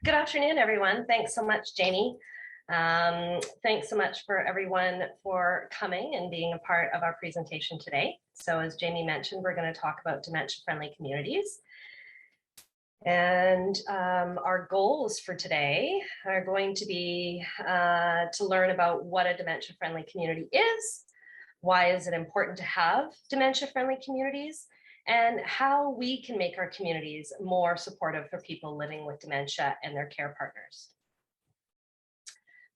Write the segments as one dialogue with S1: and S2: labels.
S1: Good afternoon, everyone. Thanks so much, Jamie. Thanks so much for everyone for coming and being a part of our presentation today. So as Jamie mentioned, we're going to talk about dementia-friendly communities. And our goals for today are going to be to learn about what a dementia-friendly community is, why is it important to have dementia-friendly communities, and how we can make our communities more supportive for people living with dementia and their care partners.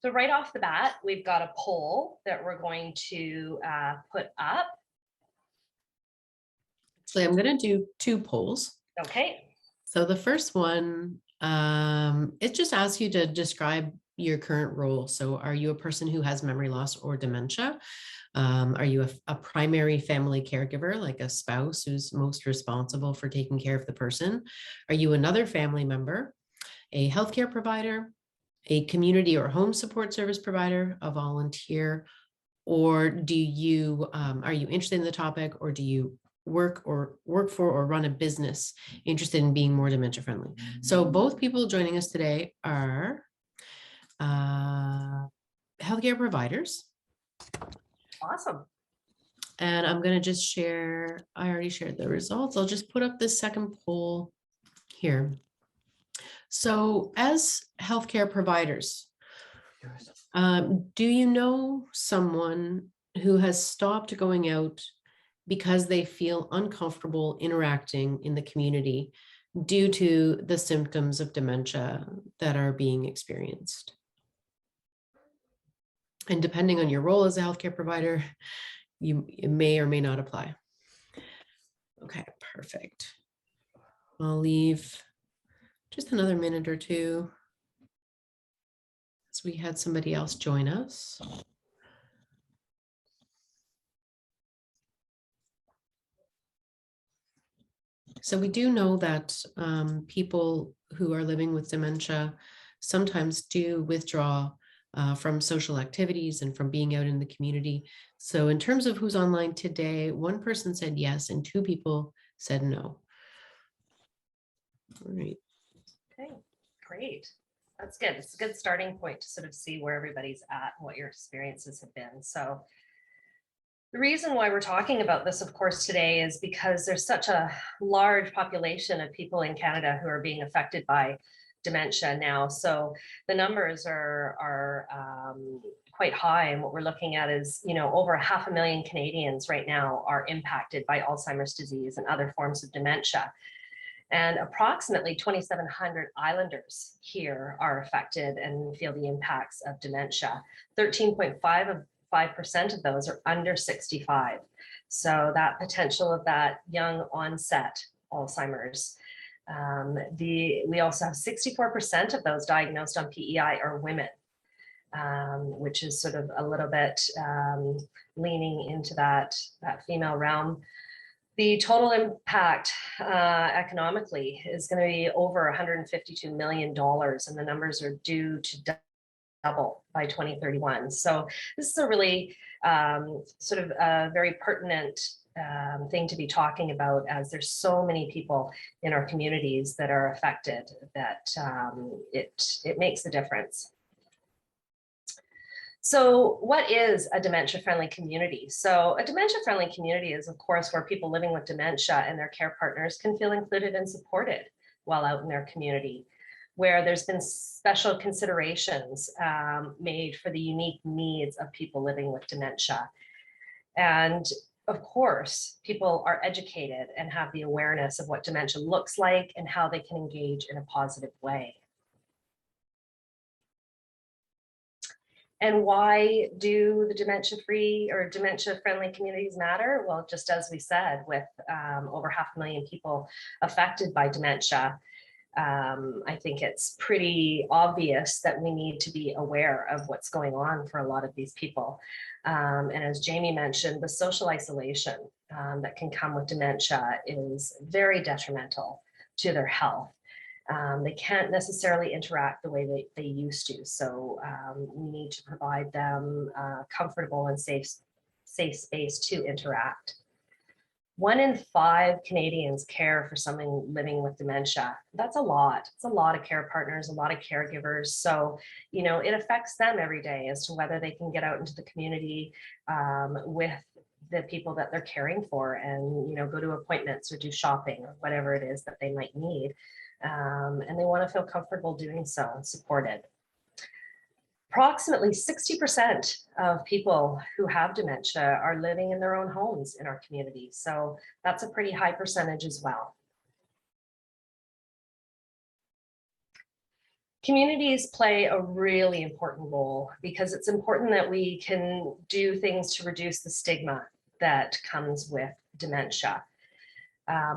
S1: So right off the bat, we've got a poll that we're going to put up.
S2: Actually, I'm going to do two polls.
S1: Okay.
S2: So the first one, it just asks you to describe your current role. So are you a person who has memory loss or dementia? Are you a primary family caregiver, like a spouse who's most responsible for taking care of the person? Are you another family member, a healthcare provider, a community or home support service provider, a volunteer, or do you are you interested in the topic, or do you work for or run a business interested in being more dementia friendly? So both people joining us today are healthcare providers.
S1: Awesome.
S2: And I'm going to just share, I already shared the results. I'll just put up the second poll here. So as healthcare providers, do you know someone who has stopped going out because they feel uncomfortable interacting in the community due to the symptoms of dementia that are being experienced? And depending on your role as a healthcare provider, it may or may not apply. Okay, perfect. I'll leave just another minute or two, as we had somebody else join us. So we do know that people who are living with dementia sometimes do withdraw from social activities and from being out in the community. So in terms of who's online today, one person said yes and two people said no. All right.
S1: Okay, great. That's good. It's a good starting point to sort of see where everybody's at and what your experiences have been. So the reason why we're talking about this, of course, today is because there's such a large population of people in Canada who are being affected by dementia now. So the numbers are quite high, and what we're looking at is, over 500,000 Canadians right now are impacted by Alzheimer's disease and other forms of dementia. And approximately 2,700 islanders here are affected and feel the impacts of dementia. 13.5% of those are under 65. So that potential of that young onset Alzheimer's. We also have 64% of those diagnosed on PEI are women, which is sort of a little bit leaning into that female realm. The total impact economically is going to be over $152 million, and the numbers are due to double by 2031. So this is a really sort of a very pertinent thing to be talking about, as there's so many people in our communities that are affected that it makes a difference. So what is a dementia-friendly community? So a dementia-friendly community is, of course, where people living with dementia and their care partners can feel included and supported while out in their community, where there's been special considerations made for the unique needs of people living with dementia. And of course, people are educated and have the awareness of what dementia looks like and how they can engage in a positive way. And why do the dementia-free or dementia-friendly communities matter? Well, just as we said, with over 500,000 people affected by dementia, I think it's pretty obvious that we need to be aware of what's going on for a lot of these people. And as Jamie mentioned, the social isolation that can come with dementia is very detrimental to their health. They can't necessarily interact the way they used to. So we need to provide them comfortable and safe space to interact. 1 in 5 Canadians care for someone living with dementia. That's a lot. It's a lot of care partners, a lot of caregivers. So, it affects them every day as to whether they can get out into the community with the people that they're caring for and, go to appointments or do shopping or whatever it is that they might need. And they want to feel comfortable doing so and supported. Approximately 60% of people who have dementia are living in their own homes in our community. So that's a pretty high percentage as well. Communities play a really important role because it's important that we can do things to reduce the stigma that comes with dementia.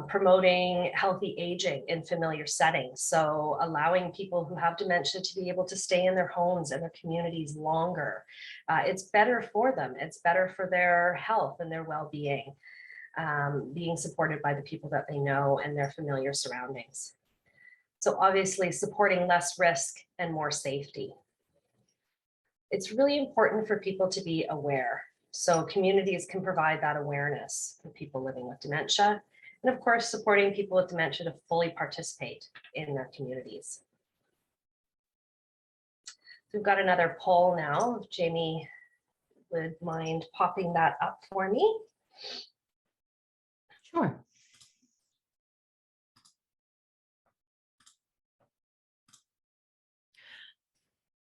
S1: Promoting healthy aging in familiar settings. So allowing people who have dementia to be able to stay in their homes and their communities longer. It's better for them. It's better for their health and their well-being, being supported by the people that they know and their familiar surroundings. So obviously supporting less risk and more safety. It's really important for people to be aware. So communities can provide that awareness for people living with dementia. And of course, supporting people with dementia to fully participate in their communities. We've got another poll now. If Jamie would mind popping that up for me.
S2: Sure.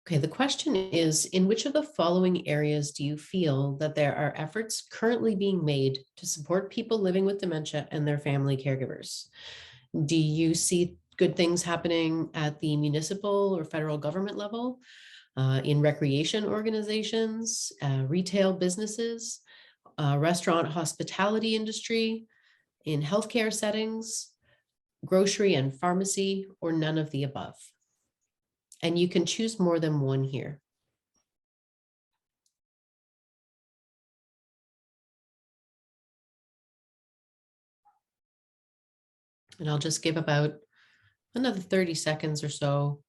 S2: Okay, the question is, in which of the following areas do you feel that there are efforts currently being made to support people living with dementia and their family caregivers? Do you see good things happening at the municipal or federal government level, in recreation organizations, retail businesses, restaurant hospitality industry, in healthcare settings, grocery and pharmacy, or none of the above? And you can choose more than one here. And I'll just give about another 30 seconds or so.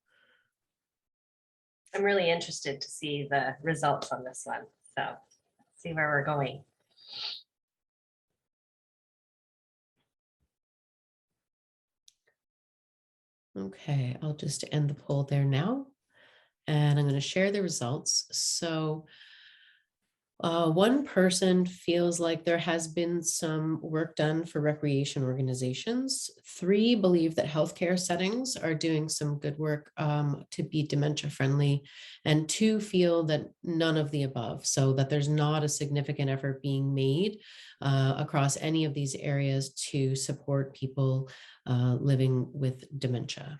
S1: I'm really interested to see the results on this one. So see where we're going.
S2: Okay, I'll just end the poll there now. And I'm going to share the results. So one person feels like there has been some work done for recreation organizations. 3 believe that healthcare settings are doing some good work to be dementia friendly. And 2 feel that none of the above, so that there's not a significant effort being made across any of these areas to support people living with dementia.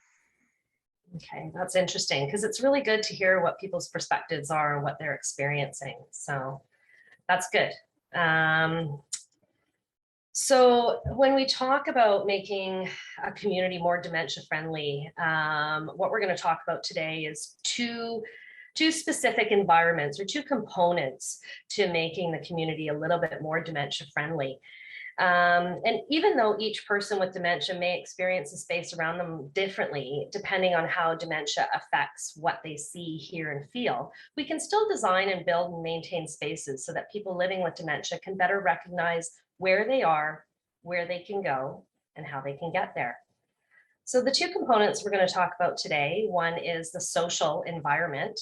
S1: Okay, that's interesting because it's really good to hear what people's perspectives are and what they're experiencing. So that's good. So when we talk about making a community more dementia friendly, what we're going to talk about today is two specific environments or 2 components to making the community a little bit more dementia friendly. And even though each person with dementia may experience the space around them differently, depending on how dementia affects what they see, hear, and feel, we can still design and build and maintain spaces so that people living with dementia can better recognize where they are, where they can go, and how they can get there. So the 2 components we're going to talk about today, one is the social environment.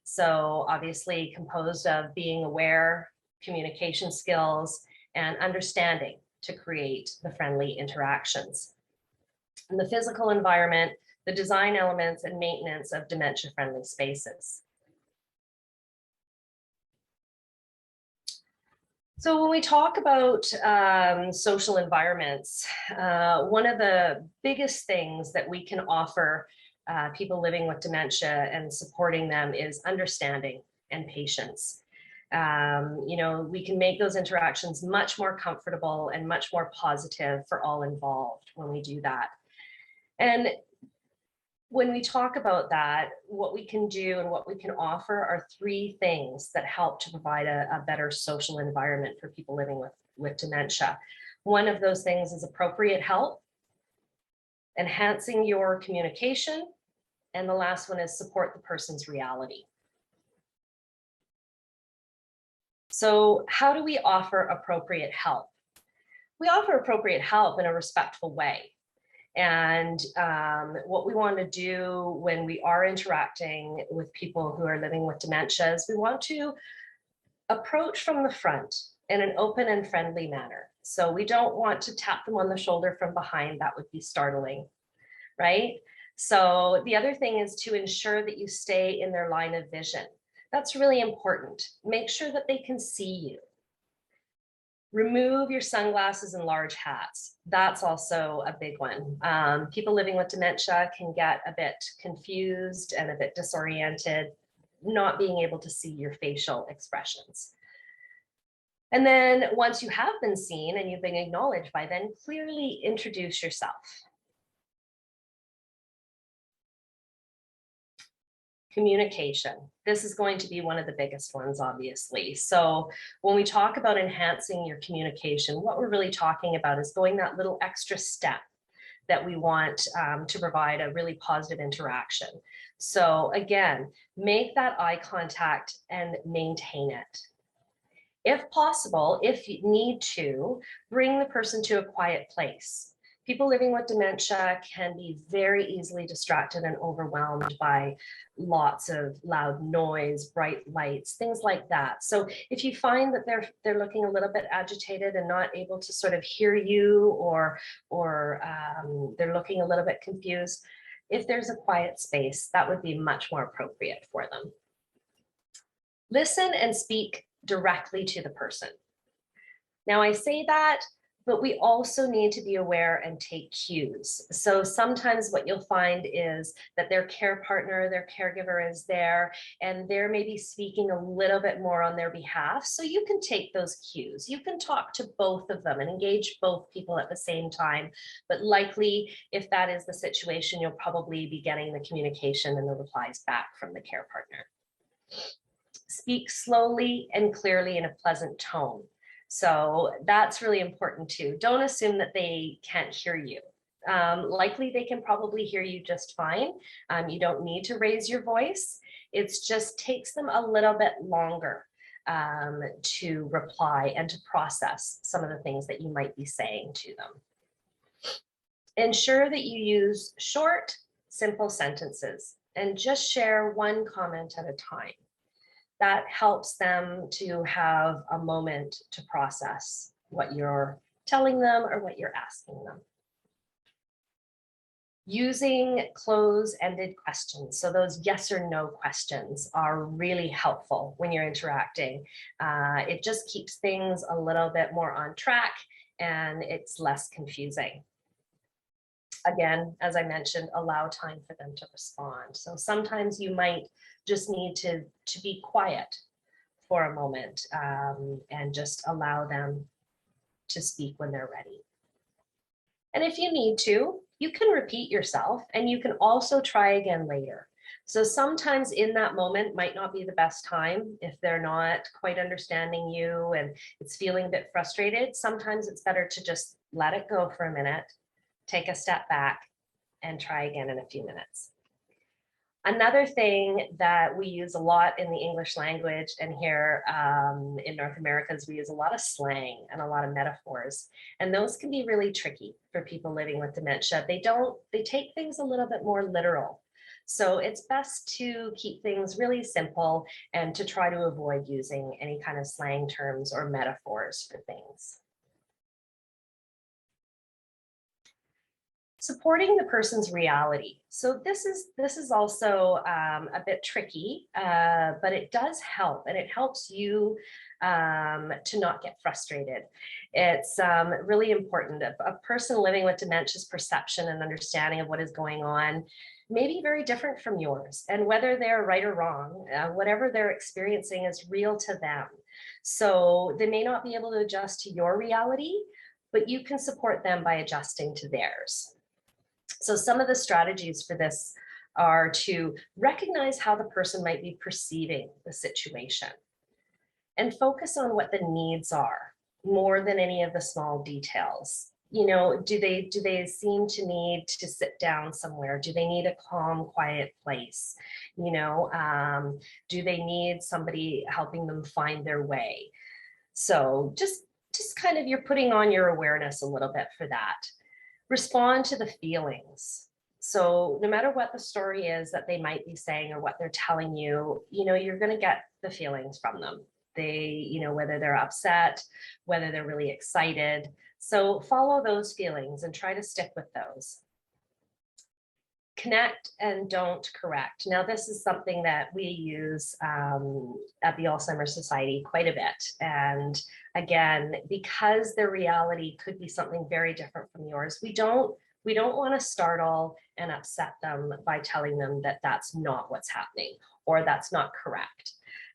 S1: So obviously composed of being aware, communication skills, and understanding to create the friendly interactions. And the physical environment, the design elements and maintenance of dementia-friendly spaces. So when we talk about social environments, one of the biggest things that we can offer people living with dementia and supporting them is understanding and patience. We can make those interactions much more comfortable and much more positive for all involved when we do that. And when we talk about that, what we can do and what we can offer are 3 things that help to provide a better social environment for people living with dementia. One of those things is appropriate help, enhancing your communication, and the last one is support the person's reality. So how do we offer appropriate help? We offer appropriate help in a respectful way. And what we want to do when we are interacting with people who are living with dementia is we want to approach from the front in an open and friendly manner. So we don't want to tap them on the shoulder from behind. That would be startling, right? So the other thing is to ensure that you stay in their line of vision. That's really important. Make sure that they can see you. Remove your sunglasses and large hats. That's also a big one. People living with dementia can get a bit confused and a bit disoriented, not being able to see your facial expressions. And then once you have been seen and you've been acknowledged by them, clearly introduce yourself. Communication. This is going to be one of the biggest ones, obviously. So when we talk about enhancing your communication, what we're really talking about is going that little extra step that we want to provide a really positive interaction. So again, make that eye contact and maintain it. If possible, if you need to, bring the person to a quiet place. People living with dementia can be very easily distracted and overwhelmed by lots of loud noise, bright lights, things like that. So if you find that they're looking a little bit agitated and not able to sort of hear you, or they're looking a little bit confused, if there's a quiet space, that would be much more appropriate for them. Listen and speak directly to the person. Now I say that, but we also need to be aware and take cues. So sometimes what you'll find is that their care partner, their caregiver is there, and they're maybe speaking a little bit more on their behalf. So you can take those cues. You can talk to both of them and engage both people at the same time. But likely, if that is the situation, you'll probably be getting the communication and the replies back from the care partner. Speak slowly and clearly in a pleasant tone. So that's really important too. Don't assume that they can't hear you. Likely they can probably hear you just fine. You don't need to raise your voice. It just takes them a little bit longer to reply and to process some of the things that you might be saying to them. Ensure that you use short, simple sentences and just share one comment at a time. That helps them to have a moment to process what you're telling them or what you're asking them. Using close-ended questions. So those yes or no questions are really helpful when you're interacting. It just keeps things a little bit more on track and it's less confusing. Again, as I mentioned, allow time for them to respond. So sometimes you might just need to be quiet for a moment and just allow them to speak when they're ready. And if you need to, you can repeat yourself and you can also try again later. So sometimes in that moment might not be the best time if they're not quite understanding you and it's feeling a bit frustrated. Sometimes it's better to just let it go for a minute, take a step back and try again in a few minutes. Another thing that we use a lot in the English language and here in North America is we use a lot of slang and a lot of metaphors. And those can be really tricky for people living with dementia. They take things a little bit more literal. So it's best to keep things really simple and to try to avoid using any kind of slang terms or metaphors for things. Supporting the person's reality. So this is also a bit tricky, but it does help, and it helps you to not get frustrated. It's really important. A person living with dementia's perception and understanding of what is going on may be very different from yours, and whether they're right or wrong, whatever they're experiencing is real to them. So they may not be able to adjust to your reality, but you can support them by adjusting to theirs. So some of the strategies for this are to recognize how the person might be perceiving the situation and focus on what the needs are more than any of the small details. You know, do they seem to need to sit down somewhere? Do they need a calm, quiet place? You know, do they need somebody helping them find their way? So just just kind of, you're putting on your awareness a little bit for that. Respond to the feelings. So no matter what the story is that they might be saying or what they're telling you, you're going to get the feelings from them. They, whether they're upset, whether they're really excited. So follow those feelings and try to stick with those. Connect and don't correct. Now, this is something that we use at the Alzheimer's Society quite a bit. And again, because their reality could be something very different from yours, we don't want to startle and upset them by telling them that that's not what's happening or that's not correct.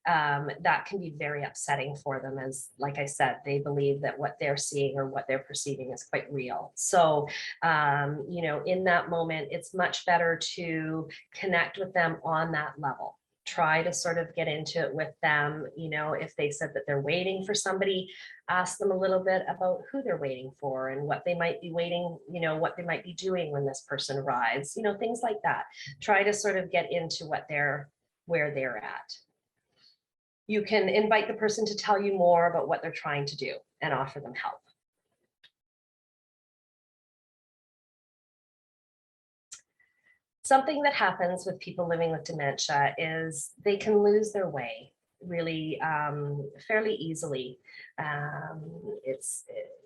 S1: That can be very upsetting for them, as, like I said, they believe that what they're seeing or what they're perceiving is quite real. So, in that moment, it's much better to connect with them on that level. Try to sort of get into it with them. If they said that they're waiting for somebody, ask them a little bit about who they're waiting for and what they might be waiting, what they might be doing when this person arrives, things like that. Try to sort of get into where they're at. You can invite the person to tell you more about what they're trying to do and offer them help. Something that happens with people living with dementia is they can lose their way really fairly easily. It's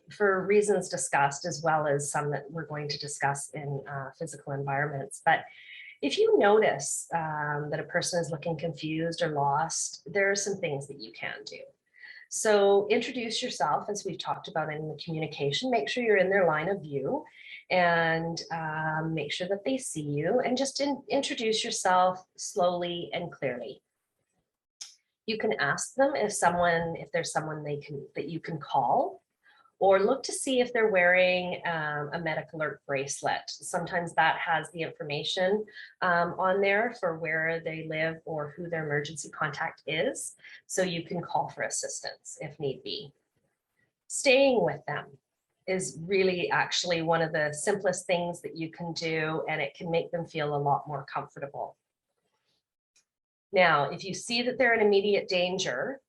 S1: for reasons discussed, as well as some that we're going to discuss in physical environments. But if you notice that a person is looking confused or lost, there are some things that you can do. So introduce yourself, as we've talked about in the communication. Make sure you're in their line of view and make sure that they see you, and just introduce yourself slowly and clearly. You can ask them if there's someone that you can call, or look to see if they're wearing a medical alert bracelet. Sometimes that has the information on there for where they live or who their emergency contact is, so you can call for assistance if need be. Staying with them is really actually one of the simplest things that you can do, and it can make them feel a lot more comfortable. Now, if you see that they're in immediate danger,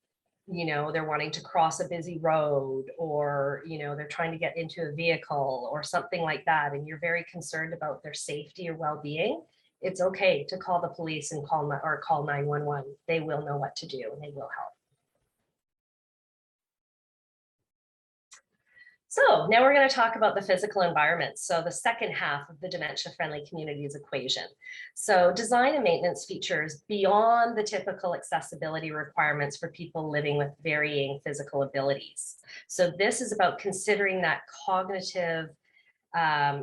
S1: they're wanting to cross a busy road, or, they're trying to get into a vehicle or something like that, and you're very concerned about their safety or well-being, it's okay to call the police and call 911. They will know what to do and they will help. So now we're going to talk about the physical environment. So the second half of the dementia-friendly communities equation. So design and maintenance features beyond the typical accessibility requirements for people living with varying physical abilities. So this is about considering that cognitive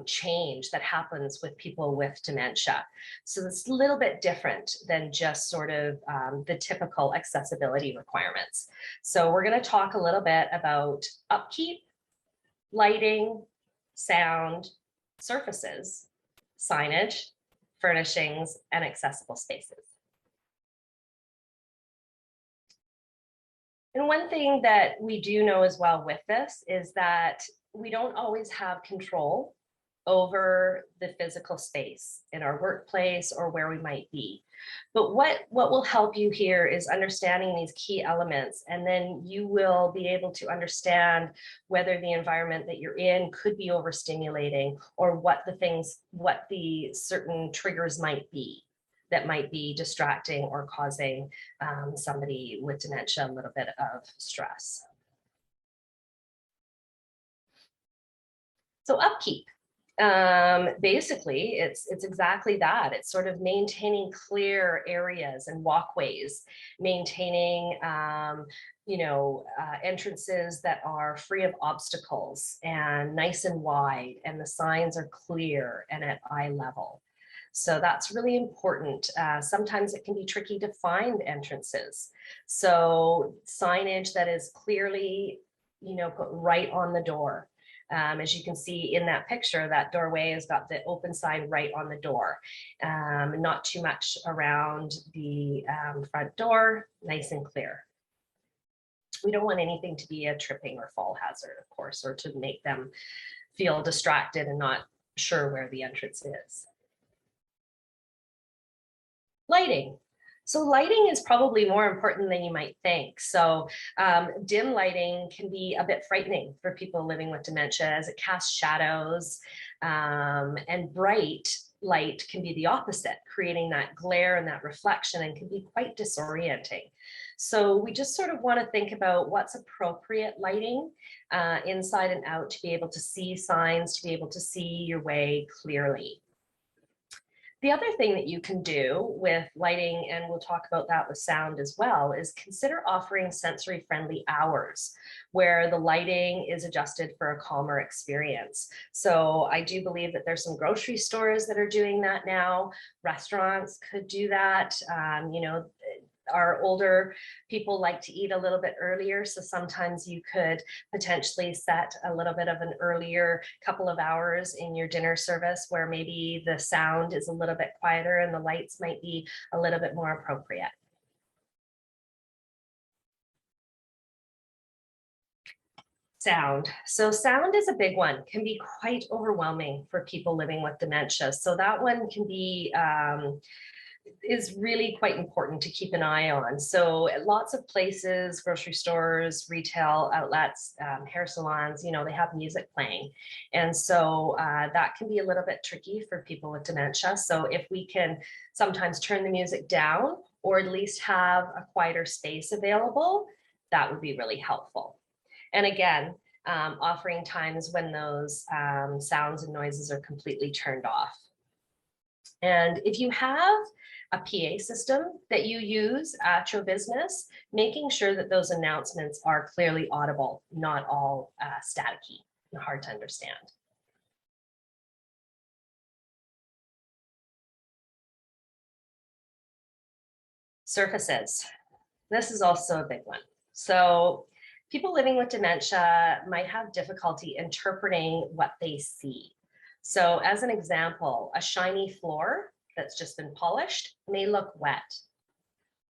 S1: change that happens with people with dementia. So it's a little bit different than just sort of the typical accessibility requirements. So we're going to talk a little bit about upkeep, lighting, sound, surfaces, signage, furnishings, and accessible spaces. And one thing that we do know as well with this is that we don't always have control over the physical space in our workplace or where we might be. But what will help you here is understanding these key elements, and then you will be able to understand whether the environment that you're in could be overstimulating, or what the certain triggers might be that might be distracting or causing somebody with dementia a little bit of stress. So upkeep. Basically, it's exactly that. It's sort of maintaining clear areas and walkways, maintaining entrances that are free of obstacles and nice and wide, and the signs are clear and at eye level. So that's really important. Sometimes it can be tricky to find entrances. So signage that is clearly, put right on the door. As you can see in that picture, that doorway has got the open sign right on the door. Not too much around the front door, nice and clear. We don't want anything to be a tripping or fall hazard, of course, or to make them feel distracted and not sure where the entrance is. Lighting. So lighting is probably more important than you might think. So dim lighting can be a bit frightening for people living with dementia as it casts shadows, and bright light can be the opposite, creating that glare and that reflection, and can be quite disorienting. So we just sort of want to think about what's appropriate lighting inside and out to be able to see signs, to be able to see your way clearly. The other thing that you can do with lighting, and we'll talk about that with sound as well, is consider offering sensory friendly hours where the lighting is adjusted for a calmer experience. So I do believe that there's some grocery stores that are doing that now. Restaurants could do that. Our older people like to eat a little bit earlier, so sometimes you could potentially set a little bit of an earlier couple of hours in your dinner service where maybe the sound is a little bit quieter and the lights might be a little bit more appropriate. Sound. So sound is a big one, can be quite overwhelming for people living with dementia. So that one can be is really quite important to keep an eye on. So at lots of places, grocery stores, retail outlets, hair salons, they have music playing. And so that can be a little bit tricky for people with dementia. So if we can sometimes turn the music down or at least have a quieter space available, that would be really helpful. And again, offering times when those sounds and noises are completely turned off. And if you have a PA system that you use at your business, making sure that those announcements are clearly audible, not all staticky and hard to understand. Surfaces. This is also a big one. So people living with dementia might have difficulty interpreting what they see. So as an example, a shiny floor that's just been polished may look wet,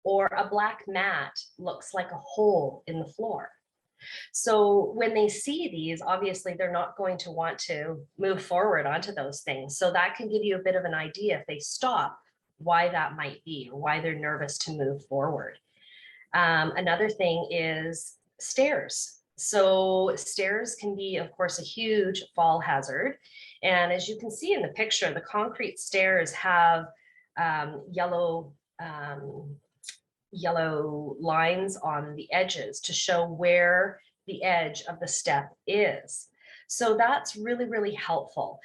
S1: or a black mat looks like a hole in the floor. So when they see these, obviously they're not going to want to move forward onto those things. So that can give you a bit of an idea, if they stop, why that might be, or why they're nervous to move forward. Another thing is stairs. So stairs can be, of course, a huge fall hazard. And as you can see in the picture, the concrete stairs have yellow lines on the edges to show where the edge of the step is. So that's really, really helpful.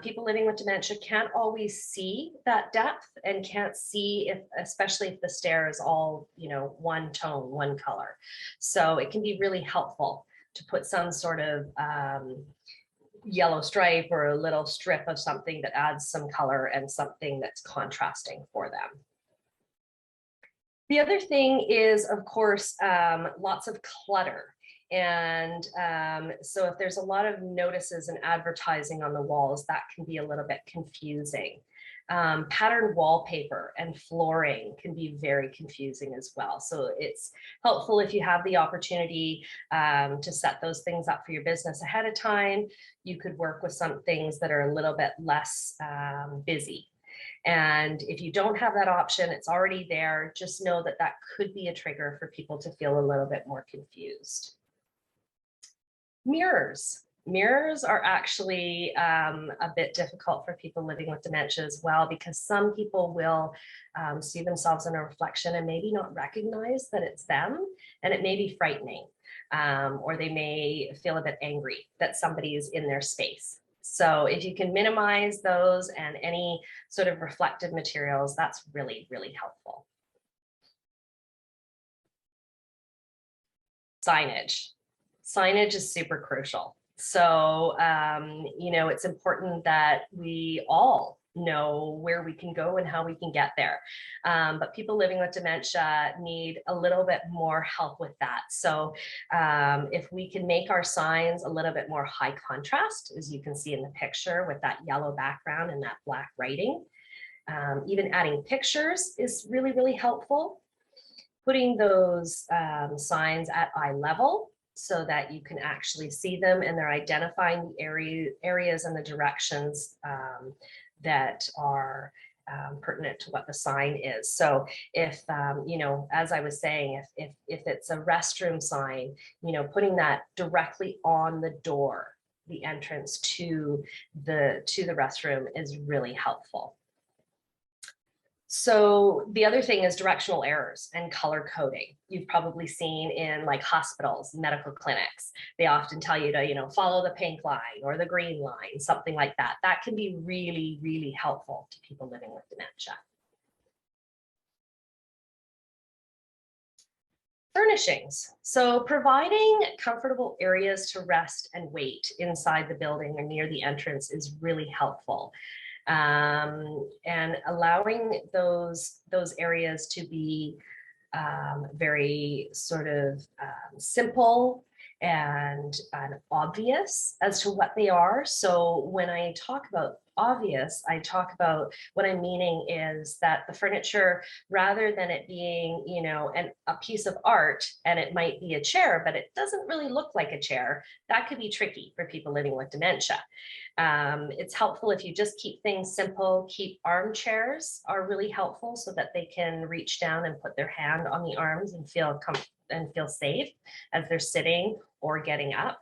S1: People living with dementia can't always see that depth and can't see especially if the stair is all, one tone, one color. So it can be really helpful to put some sort of yellow stripe or a little strip of something that adds some color and something that's contrasting for them. The other thing is, of course, lots of clutter. And so if there's a lot of notices and advertising on the walls, that can be a little bit confusing. Patterned wallpaper and flooring can be very confusing as well. So it's helpful if you have the opportunity to set those things up for your business ahead of time. You could work with some things that are a little bit less busy. And if you don't have that option, it's already there. Just know that that could be a trigger for people to feel a little bit more confused. Mirrors. Mirrors are actually a bit difficult for people living with dementia as well, because some people will see themselves in a reflection and maybe not recognize that it's them, and it may be frightening, or they may feel a bit angry that somebody is in their space. So if you can minimize those and any sort of reflective materials, that's really, really helpful. Signage. Signage is super crucial. So, it's important that we all know where we can go and how we can get there. But people living with dementia need a little bit more help with that. So if we can make our signs a little bit more high contrast, as you can see in the picture with that yellow background and that black writing, even adding pictures is really, really helpful. Putting those signs at eye level so that you can actually see them, and they're identifying the areas and the directions that are pertinent to what the sign is. So if, you know, as I was saying, if it's a restroom sign, you know, putting that directly on the door, the entrance to the restroom is really helpful. So the other thing is directional errors and color coding. You've probably seen in like hospitals, medical clinics, they often tell you to, you know, follow the pink line or the green line, something like that. That can be really, really helpful to people living with dementia. Furnishings. So providing comfortable areas to rest and wait inside the building or near the entrance is really helpful. And allowing those areas to be very sort of simple and obvious as to what they are. So when I talk about obvious, I talk about what I'm meaning is that the furniture, rather than it being, you know, a piece of art, and it might be a chair, but it doesn't really look like a chair, that could be tricky for people living with dementia. It's helpful if you just keep things simple. Keep armchairs are really helpful so that they can reach down and put their hand on the arms and feel safe as they're sitting or getting up.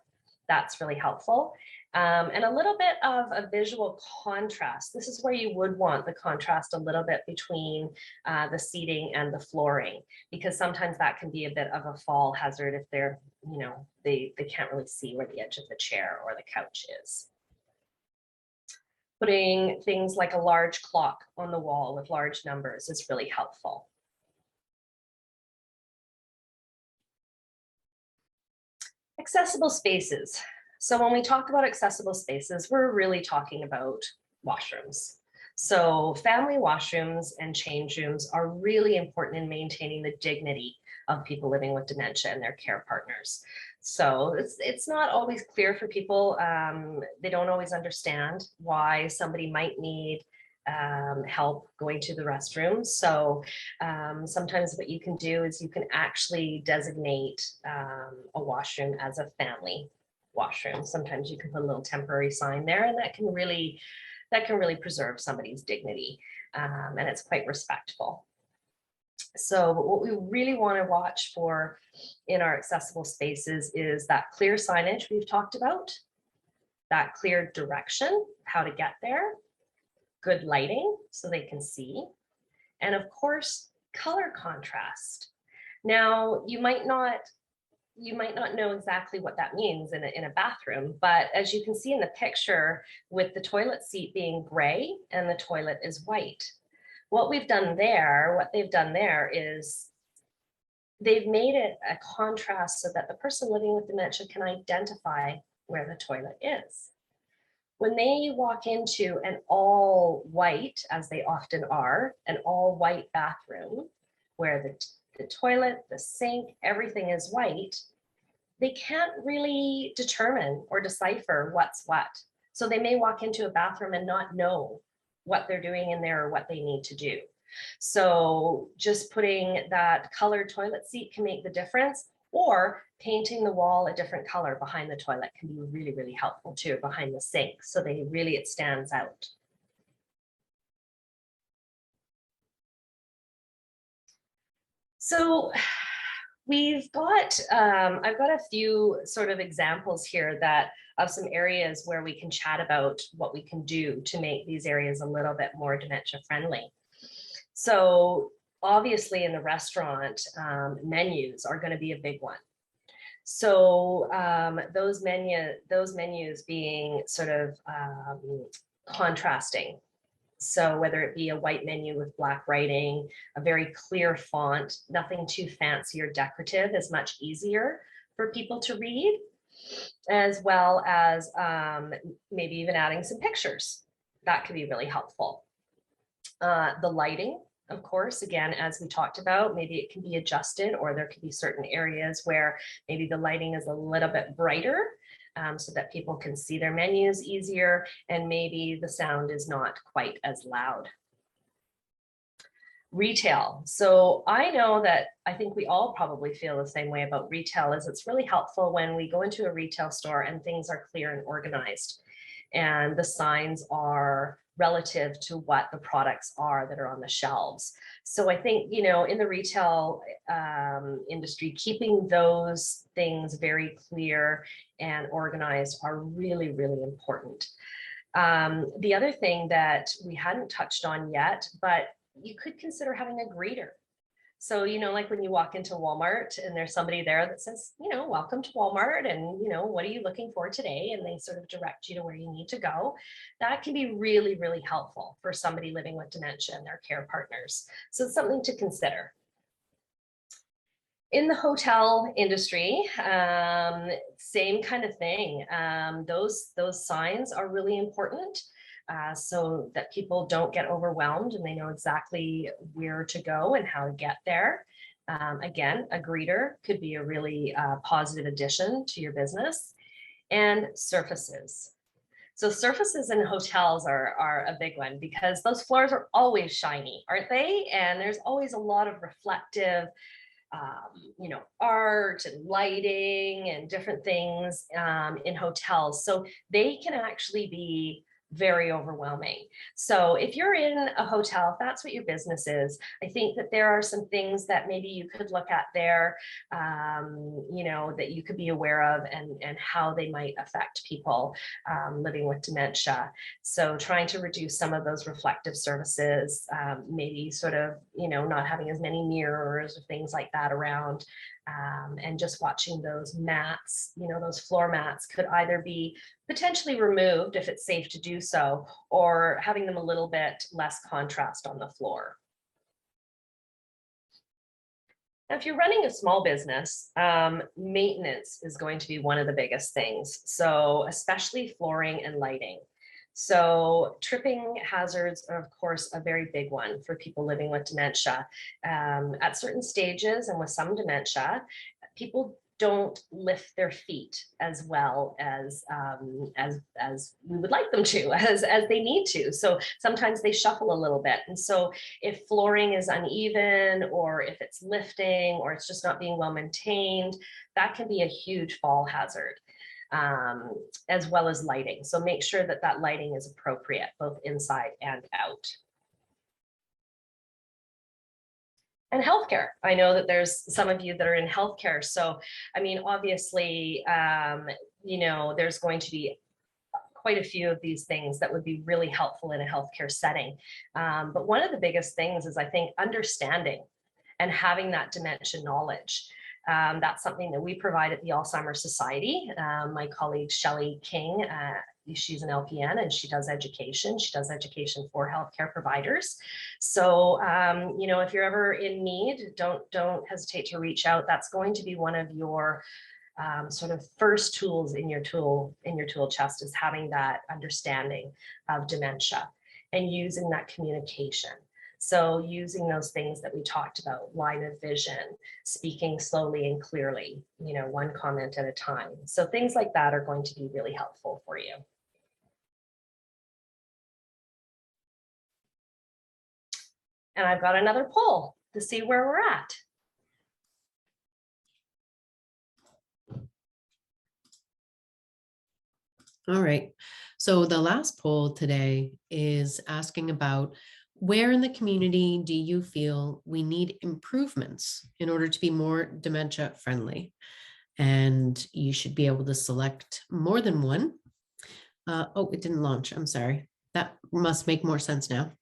S1: That's really helpful. And a little bit of a visual contrast. This is where you would want the contrast a little bit between the seating and the flooring, because sometimes that can be a bit of a fall hazard if they're, you know, they can't really see where the edge of the chair or the couch is. Putting things like a large clock on the wall with large numbers is really helpful. Accessible spaces. So when we talk about accessible spaces, we're really talking about washrooms. So family washrooms and change rooms are really important in maintaining the dignity of people living with dementia and their care partners. So it's not always clear for people. They don't always understand why somebody might need help going to the restroom. So sometimes what you can do is you can actually designate a washroom as a family washroom. Sometimes you can put a little temporary sign there, and that can really preserve somebody's dignity, and it's quite respectful. So what we really want to watch for in our accessible spaces is that clear signage we've talked about, that clear direction, how to get there, good lighting so they can see, and of course, color contrast. Now, you might not know exactly what that means in a bathroom, but as you can see in the picture, with the toilet seat being gray and the toilet is white, what they've done there is they've made it a contrast so that the person living with dementia can identify where the toilet is. When they walk into an all white, as they often are, an all white bathroom where the toilet, the sink, everything is white, they can't really determine or decipher what's what. So they may walk into a bathroom and not know what they're doing in there or what they need to do. So just putting that colored toilet seat can make the difference, or painting the wall a different color behind the toilet can be really, really helpful too, behind the sink, so it stands out. So I've got a few sort of examples here of some areas where we can chat about what we can do to make these areas a little bit more dementia friendly. So obviously in the restaurant, menus are going to be a big one. So those menus being sort of contrasting. So whether it be a white menu with black writing, a very clear font, nothing too fancy or decorative, is much easier for people to read, as well as maybe even adding some pictures. That could be really helpful. The lighting, of course, again, as we talked about, maybe it can be adjusted, or there could be certain areas where maybe the lighting is a little bit brighter, so that people can see their menus easier, and maybe the sound is not quite as loud. Retail. So I know that I think we all probably feel the same way about retail, is it's really helpful when we go into a retail store and things are clear and organized, and the signs are relative to what the products are that are on the shelves. So I think, you know, in the retail industry, keeping those things very clear and organized are really, really important. The other thing that we hadn't touched on yet, but you could consider having a greeter. So, you know, like when you walk into Walmart and there's somebody there that says, you know, welcome to Walmart, and, you know, what are you looking for today? And they sort of direct you to where you need to go. That can be really, really helpful for somebody living with dementia and their care partners. So it's something to consider. In the hotel industry, same kind of thing. Those signs are really important. So that people don't get overwhelmed and they know exactly where to go and how to get there. Again, a greeter could be a really positive addition to your business. And surfaces. So surfaces in hotels are a big one because those floors are always shiny, aren't they? And there's always a lot of reflective you know, art and lighting and different things in hotels. So they can actually be very overwhelming. So if you're in a hotel, if that's what your business is, I think that there are some things that maybe you could look at there, you know, that you could be aware of and how they might affect people living with dementia. So trying to reduce some of those reflective surfaces, maybe sort of, you know, not having as many mirrors or things like that around. And just watching those mats, you know, those floor mats could either be potentially removed if it's safe to do so, or having them a little bit less contrast on the floor. Now, if you're running a small business, maintenance is going to be one of the biggest things. So especially flooring and lighting. So tripping hazards are, of course, a very big one for people living with dementia. At certain stages and with some dementia, people don't lift their feet as well as we would like them to, as they need to. So sometimes they shuffle a little bit. And so if flooring is uneven, or if it's lifting, or it's just not being well maintained, that can be a huge fall hazard. As well as lighting. So make sure that that lighting is appropriate, both inside and out. And healthcare. I know that there's some of you that are in healthcare. So, I mean, obviously, you know, there's going to be quite a few of these things that would be really helpful in a healthcare setting. But one of the biggest things is, I think, understanding and having that dementia knowledge. That's something that we provide at the Alzheimer's Society. My colleague Shelley King, she's an LPN and she does education. She does education for healthcare providers. So, you know, if you're ever in need, don't hesitate to reach out. That's going to be one of your sort of first tools in your tool chest, is having that understanding of dementia and using that communication. So using those things that we talked about, line of vision, speaking slowly and clearly, you know, one comment at a time. So things like that are going to be really helpful for you. And I've got another poll to see where we're at.
S2: All right. So the last poll today is asking about, where in the community do you feel we need improvements in order to be more dementia friendly? And you should be able to select more than one. Oh, it didn't launch. I'm sorry. That must make more sense now.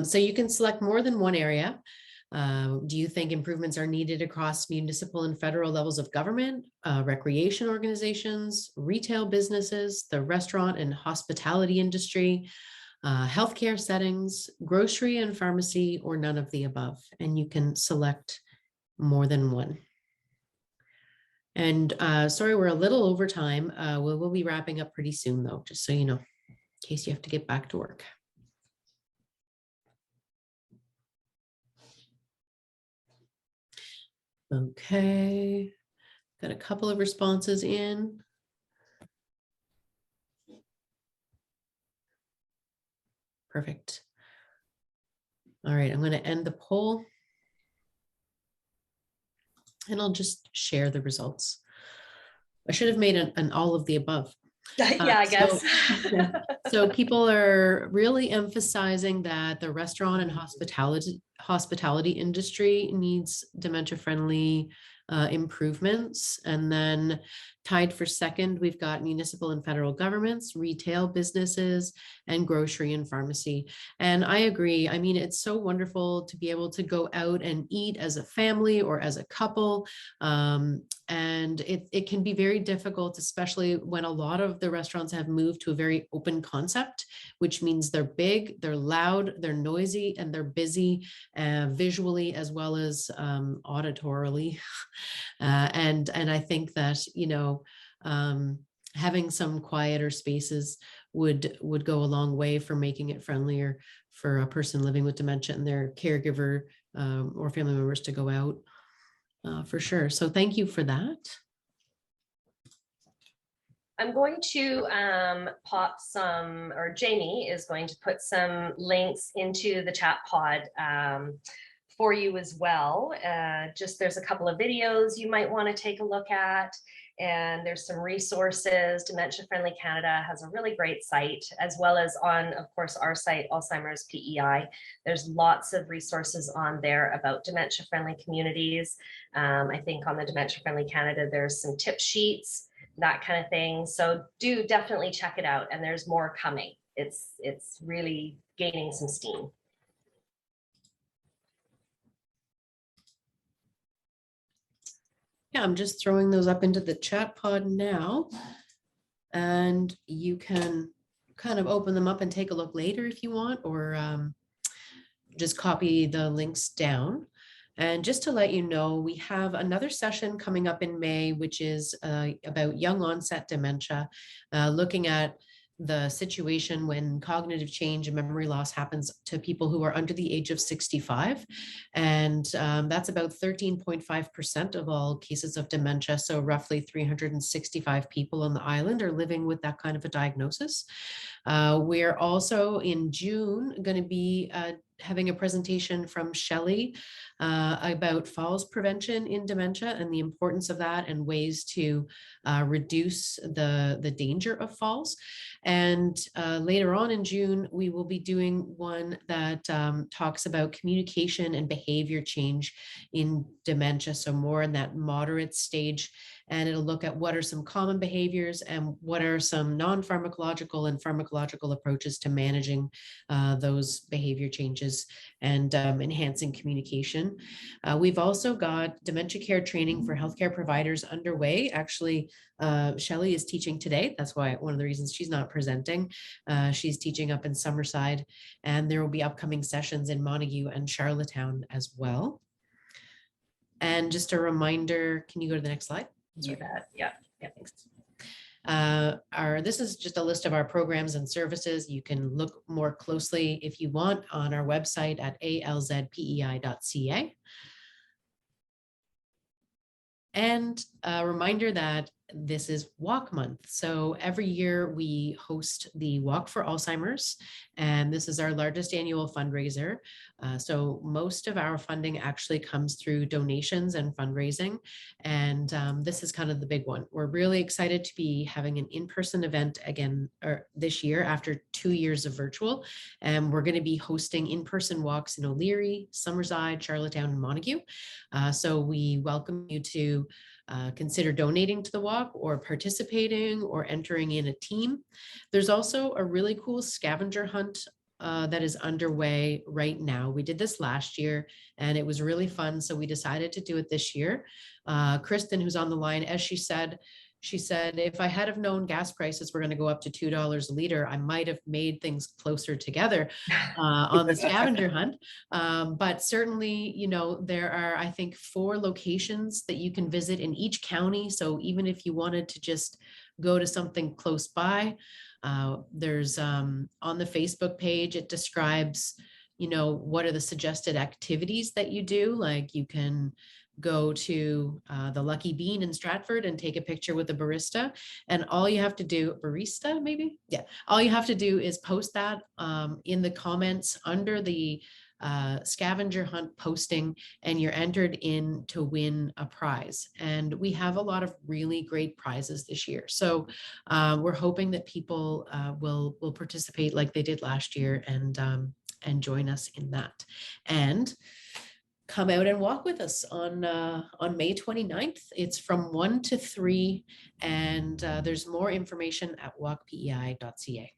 S2: So you can select more than one area. Do you think improvements are needed across municipal and federal levels of government, recreation organizations, retail businesses, the restaurant and hospitality industry, healthcare settings, grocery and pharmacy, or none of the above? And you can select more than one. And sorry, we're a little over time. We'll be wrapping up pretty soon, though, just so you know, in case you have to get back to work. Okay, got a couple of responses in. Perfect. All right, I'm going to end the poll. And I'll just share the results. I should have made an all of the above.
S1: Yeah, I guess.
S2: So people are really emphasizing that the restaurant and hospitality industry needs dementia-friendly improvements. And then tied for second, we've got municipal and federal governments, retail businesses, and grocery and pharmacy. And I agree. I mean, it's so wonderful to be able to go out and eat as a family or as a couple. And it can be very difficult, especially when a lot of the restaurants have moved to a very open concept, which means they're big, they're loud, they're noisy, and they're busy visually as well as auditorily. And I think that, having some quieter spaces would go a long way for making it friendlier for a person living with dementia and their caregiver or family members to go out. For sure. So thank you for that.
S1: I'm going to pop some, or Jamie is going to put some links into the chat pod for you as well. Just there's a couple of videos you might want to take a look at. And there's some resources. Dementia Friendly Canada has a really great site, as well as on, of course, our site, Alzheimer's PEI. There's lots of resources on there about dementia friendly communities. I think on the Dementia Friendly Canada, there's some tip sheets, that kind of thing. So do definitely check it out. And there's more coming. It's really gaining some steam.
S2: Yeah, I'm just throwing those up into the chat pod now, and you can kind of open them up and take a look later if you want, or just copy the links down. And just to let you know, we have another session coming up in May, which is about young onset dementia, looking at the situation when cognitive change and memory loss happens to people who are under the age of 65. And that's about 13.5% of all cases of dementia. So roughly 365 people on the island are living with that kind of a diagnosis. We're also in June going to be having a presentation from Shelley about falls prevention in dementia and the importance of that and ways to reduce the danger of falls. And later on in June, we will be doing one that talks about communication and behavior change in dementia. So more in that moderate stage. And it'll look at what are some common behaviors and what are some non-pharmacological and pharmacological approaches to managing those behavior changes and enhancing communication. We've also got dementia care training for healthcare providers underway. Actually, Shelley is teaching today. That's why one of the reasons she's not presenting. She's teaching up in Summerside, and there will be upcoming sessions in Montague and Charlottetown as well. And just a reminder, can you go to the next slide?
S1: You bet. Yeah.
S2: Thanks. This is just a list of our programs and services. You can look more closely if you want on our website at alzpei.ca. And a reminder that this is Walk Month. So every year we host the Walk for Alzheimer's, and this is our largest annual fundraiser. So most of our funding actually comes through donations and fundraising. And this is kind of the big one. We're really excited to be having an in-person event again this year after 2 years of virtual. And we're going to be hosting in-person walks in O'Leary, Summerside, Charlottetown, and Montague. So we welcome you to consider donating to the walk or participating or entering in a team. There's also a really cool scavenger hunt that is underway right now. We did this last year and it was really fun. So we decided to do it this year. Kristen, who's on the line, as she said, if I had have known gas prices were going to go up to $2 a liter, I might have made things closer together on the scavenger hunt. But certainly, there are, I think, 4 locations that you can visit in each county. So even if you wanted to just go to something close by, there's on the Facebook page, it describes, what are the suggested activities that you do. Like you can go to the Lucky Bean in Stratford and take a picture with the barista. And all you have to do, all you have to do is post that in the comments under the scavenger hunt posting, and you're entered in to win a prize. And we have a lot of really great prizes this year. So we're hoping that people will participate like they did last year and join us in that. And come out and walk with us on May 29th. It's from 1 to 3, and there's more information at walkpei.ca.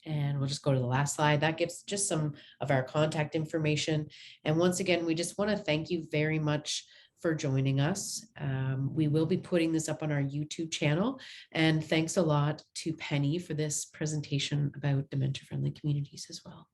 S2: And we'll just go to the last slide. That gives just some of our contact information. And once again, we just want to thank you very much for joining us. We will be putting this up on our YouTube channel. And thanks a lot to Penny for this presentation about dementia-friendly communities as well.